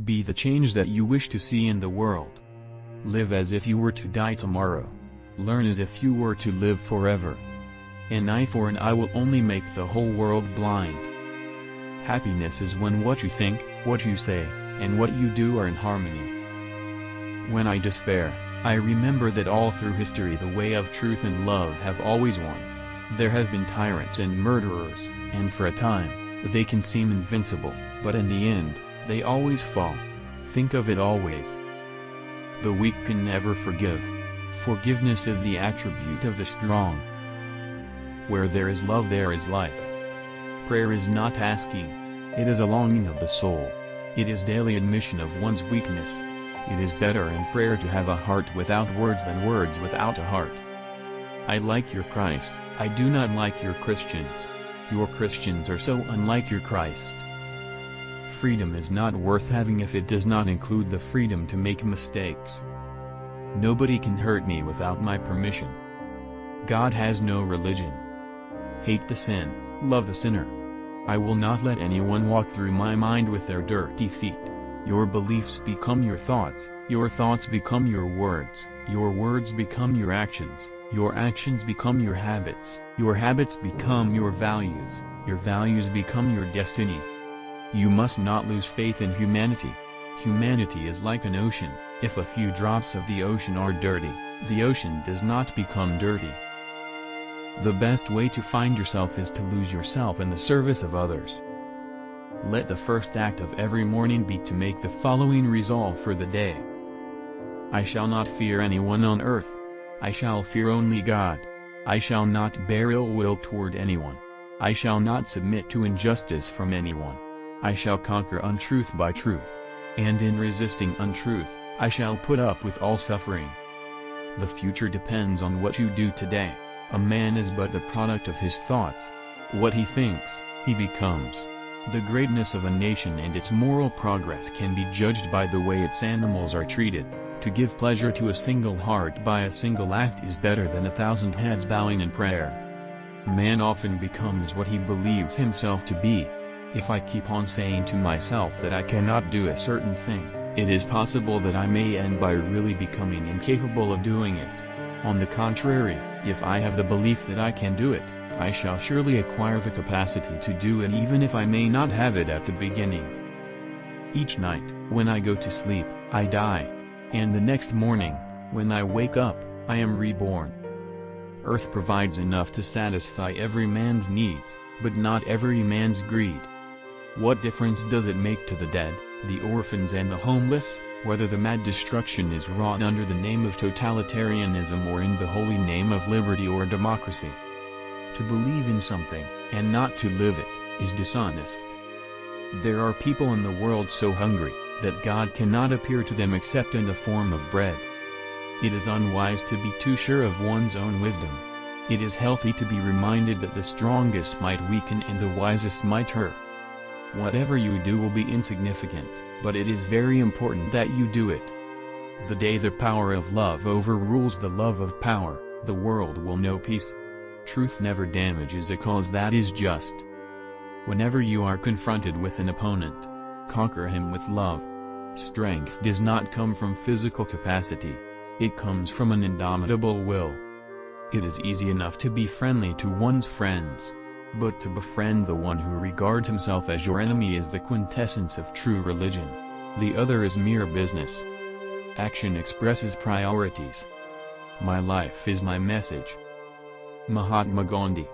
Be the change that you wish to see in the world. Live as if you were to die tomorrow. Learn as if you were to live forever. An eye for an eye will only make the whole world blind. Happiness is when what you think, what you say, and what you do are in harmony. When I despair, I remember that all through history the way of truth and love have always won. There have been tyrants and murderers, and for a time, they can seem invincible, but in the end, they always fall. Think of it always. The weak can never forgive. Forgiveness is the attribute of the strong. Where there is love there is life. Prayer is not asking. It is a longing of the soul. It is daily admission of one's weakness. It is better in prayer to have a heart without words than words without a heart. I like your Christ, I do not like your Christians. Your Christians are so unlike your Christ. Freedom is not worth having if it does not include the freedom to make mistakes. Nobody can hurt me without my permission. God has no religion. Hate the sin, love the sinner. I will not let anyone walk through my mind with their dirty feet. Your beliefs become your thoughts become your words become your actions become your habits become your values become your destiny. You must not lose faith in humanity. Humanity is like an ocean. If a few drops of the ocean are dirty, the ocean does not become dirty. The best way to find yourself is to lose yourself in the service of others. Let the first act of every morning be to make the following resolve for the day. I shall not fear anyone on earth. I shall fear only God. I shall not bear ill will toward anyone. I shall not submit to injustice from anyone. I shall conquer untruth by truth. And in resisting untruth, I shall put up with all suffering. The future depends on what you do today. A man is but the product of his thoughts. What he thinks, he becomes. The greatness of a nation and its moral progress can be judged by the way its animals are treated. To give pleasure to a single heart by a single act is better than 1,000 heads bowing in prayer. Man often becomes what he believes himself to be. If I keep on saying to myself that I cannot do a certain thing, it is possible that I may end by really becoming incapable of doing it. On the contrary, if I have the belief that I can do it, I shall surely acquire the capacity to do it even if I may not have it at the beginning. Each night, when I go to sleep, I die. And the next morning, when I wake up, I am reborn. Earth provides enough to satisfy every man's needs, but not every man's greed. What difference does it make to the dead, the orphans and the homeless, whether the mad destruction is wrought under the name of totalitarianism or in the holy name of liberty or democracy? To believe in something, and not to live it, is dishonest. There are people in the world so hungry, that God cannot appear to them except in the form of bread. It is unwise to be too sure of one's own wisdom. It is healthy to be reminded that the strongest might weaken and the wisest might err. Whatever you do will be insignificant, but it is very important that you do it. The day the power of love overrules the love of power, the world will know peace. Truth never damages a cause that is just. Whenever you are confronted with an opponent, conquer him with love. Strength does not come from physical capacity. It comes from an indomitable will. It is easy enough to be friendly to one's friends. But to befriend the one who regards himself as your enemy is the quintessence of true religion. The other is mere business. Action expresses priorities. My life is my message. Mahatma Gandhi.